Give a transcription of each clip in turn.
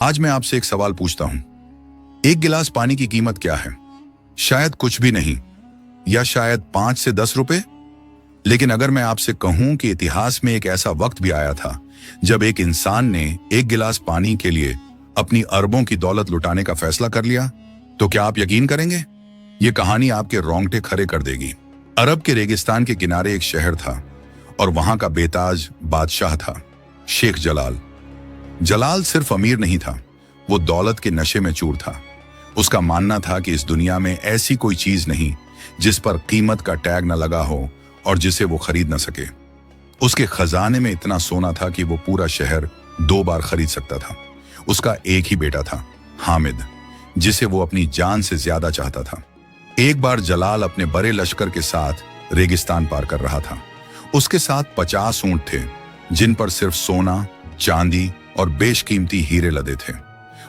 आज मैं आपसे एक सवाल पूछता हूं। एक गिलास पानी की कीमत क्या है? शायद कुछ भी नहीं, या शायद 5 से 10 रुपए। लेकिन अगर मैं आपसे कहूं कि इतिहास में एक ऐसा वक्त भी आया था जब एक इंसान ने एक गिलास पानी के लिए अपनी अरबों की दौलत लुटाने का फैसला कर लिया, तो क्या आप यकीन करेंगे? ये कहानी आपके रोंगटे खड़े कर देगी। अरब के रेगिस्तान के किनारे एक शहर था और वहां का बेताज बादशाह था, शेख जलाल। जलाल सिर्फ अमीर नहीं था, वो दौलत के नशे में चूर था। उसका मानना था कि इस दुनिया में ऐसी कोई चीज नहीं जिस पर कीमत का टैग न लगा हो और जिसे वो खरीद न सके। उसके खजाने में इतना सोना था कि वो पूरा शहर 2 बार खरीद सकता था। उसका एक ही बेटा था, हामिद, जिसे वो अपनी जान से ज्यादा चाहता था। एक बार जलाल अपने बड़े लश्कर के साथ रेगिस्तान पार कर रहा था। उसके साथ 50 ऊंट थे, जिन पर सिर्फ सोना, चांदी और बेशकीमती हीरे लदे थे।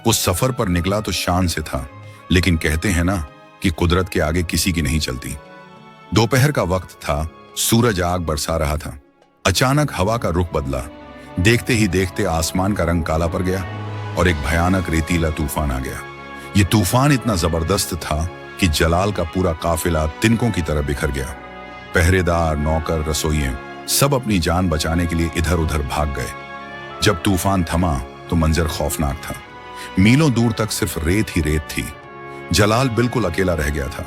वो सफर पर निकला तो शान से था, लेकिन कहते हैं ना कि कुदरत के आगे किसी की नहीं चलती। दोपहर का वक्त था, सूरज आग बरसा रहा था। अचानक हवा का रुख बदला। देखते ही देखते आसमान का रंग काला पड़ गया और एक भयानक रेतीला तूफान आ गया। ये तूफान इतना जबरदस्त था कि जलाल का पूरा काफिला तिनकों की तरह बिखर गया। पहरेदार, नौकर, रसोइये सब अपनी जान बचाने के लिए इधर उधर भाग गए। जब तूफान थमा तो मंजर खौफनाक था। मीलों दूर तक सिर्फ रेत ही रेत थी। जलाल बिल्कुल अकेला रह गया था।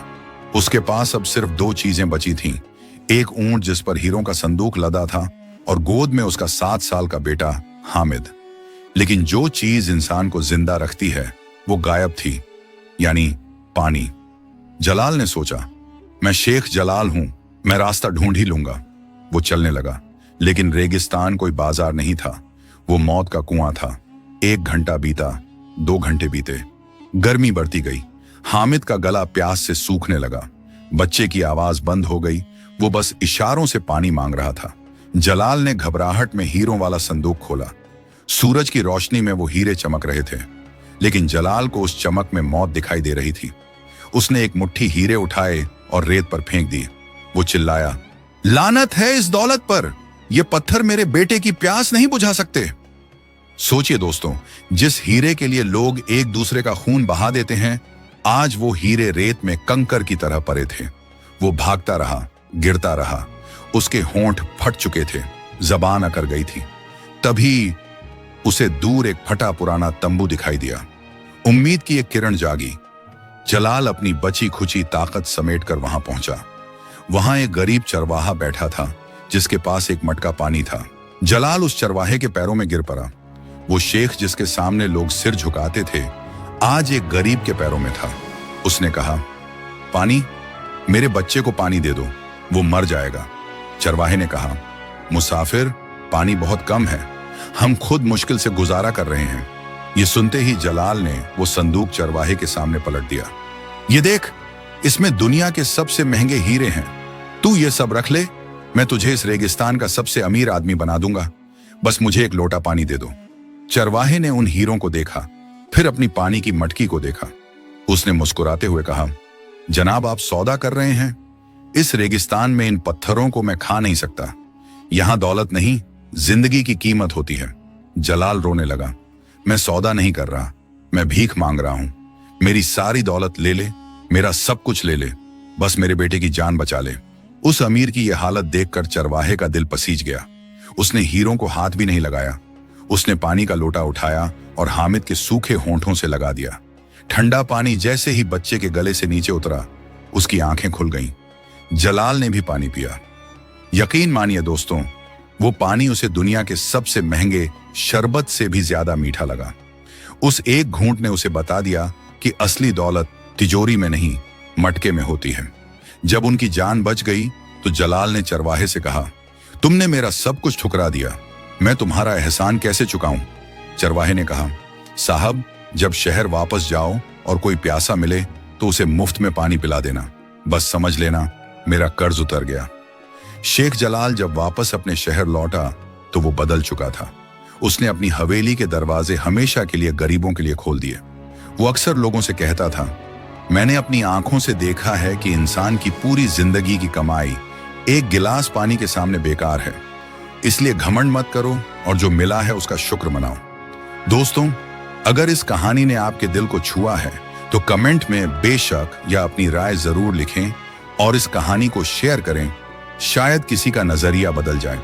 उसके पास अब सिर्फ 2 चीजें बची थीं, एक ऊंट जिस पर हीरों का संदूक लदा था और गोद में उसका 7 साल का बेटा हामिद। लेकिन जो चीज इंसान को जिंदा रखती है वो गायब थी, यानी पानी। जलाल ने सोचा, मैं शेख जलाल हूं, मैं रास्ता ढूंढ ही लूंगा। वो चलने लगा, लेकिन रेगिस्तान कोई बाजार नहीं था, वो मौत का कुआं था। 1 घंटा बीता, 2 घंटे बीते, गर्मी बढ़ती गई। हामिद का गला प्यास से सूखने लगा। बच्चे की आवाज बंद हो गई, वो बस इशारों से पानी मांग रहा था। जलाल ने घबराहट में हीरों वाला संदूक खोला। सूरज की रोशनी में वो हीरे चमक रहे थे, लेकिन जलाल को उस चमक में मौत दिखाई दे रही थी। उसने एक मुट्ठी हीरे उठाए और रेत पर फेंक दिए। वो चिल्लाया, लानत है इस दौलत पर, ये पत्थर मेरे बेटे की प्यास नहीं बुझा सकते। सोचिए दोस्तों, जिस हीरे के लिए लोग एक दूसरे का खून बहा देते हैं, आज वो हीरे रेत में कंकर की तरह पड़े थे। वो भागता रहा, गिरता रहा, उसके होंठ फट चुके थे, जबान अकर गई थी। तभी उसे दूर एक फटा पुराना तंबू दिखाई दिया। उम्मीद की एक किरण जागी। जलाल अपनी बची खुची ताकत समेटकर वहां पहुंचा। वहां एक गरीब चरवाहा बैठा था, जिसके पास एक मटका पानी था। जलाल उस चरवाहे के पैरों में गिर पड़ा। वो शेख जिसके सामने लोग सिर झुकाते थे, आज एक गरीब के पैरों में था। उसने कहा, पानी, मेरे बच्चे को पानी दे दो, वो मर जाएगा। चरवाहे ने कहा, मुसाफिर, पानी बहुत कम है, हम खुद मुश्किल से गुजारा कर रहे हैं। ये सुनते ही जलाल ने वो संदूक चरवाहे के सामने पलट दिया। ये देख, इसमें दुनिया के सबसे महंगे हीरे हैं, तू ये सब रख ले, मैं तुझे इस रेगिस्तान का सबसे अमीर आदमी बना दूंगा, बस मुझे एक लोटा पानी दे दो। चरवाहे ने उन हीरों को देखा, फिर अपनी पानी की मटकी को देखा। उसने मुस्कुराते हुए कहा, जनाब, आप सौदा कर रहे हैं? इस रेगिस्तान में इन पत्थरों को मैं खा नहीं सकता। यहां दौलत नहीं, जिंदगी की कीमत होती है। जलाल रोने लगा, मैं सौदा नहीं कर रहा, मैं भीख मांग रहा हूं। मेरी सारी दौलत ले ले, मेरा सब कुछ ले ले, बस मेरे बेटे की जान बचा ले। उस अमीर की यह हालत देखकर चरवाहे का दिल पसीज गया। उसने हीरों को हाथ भी नहीं लगाया। उसने पानी का लोटा उठाया और हामिद के सूखे होंठों से लगा दिया। ठंडा पानी जैसे ही बच्चे के गले से नीचे उतरा, उसकी आंखें खुल गईं। जलाल ने भी पानी पिया। यकीन मानिए दोस्तों, वो पानी उसे दुनिया के सबसे महंगे शरबत से भी ज्यादा मीठा लगा। उस एक घूंट ने उसे बता दिया कि असली दौलत तिजोरी में नहीं, मटके में होती है। जब उनकी जान बच गई तो जलाल ने चरवाहे से कहा, तुमने मेरा सब कुछ ठुकरा दिया, मैं तुम्हारा एहसान कैसे चुकाऊं? चरवाहे ने कहा, साहब, जब शहर वापस जाओ और कोई प्यासा मिले तो उसे मुफ्त में पानी पिला देना, बस समझ लेना मेरा कर्ज उतर गया। शेख जलाल जब वापस अपने शहर लौटा तो वो बदल चुका था। उसने अपनी हवेली के दरवाजे हमेशा के लिए गरीबों के लिए खोल दिए। वो अक्सर लोगों से कहता था, मैंने अपनी आंखों से देखा है कि इंसान की पूरी जिंदगी की कमाई एक गिलास पानी के सामने बेकार है। इसलिए घमंड मत करो और जो मिला है उसका शुक्र मनाओ। दोस्तों, अगर इस कहानी ने आपके दिल को छुआ है तो कमेंट में बेशक या अपनी राय जरूर लिखें और इस कहानी को शेयर करें, शायद किसी का नजरिया बदल जाए।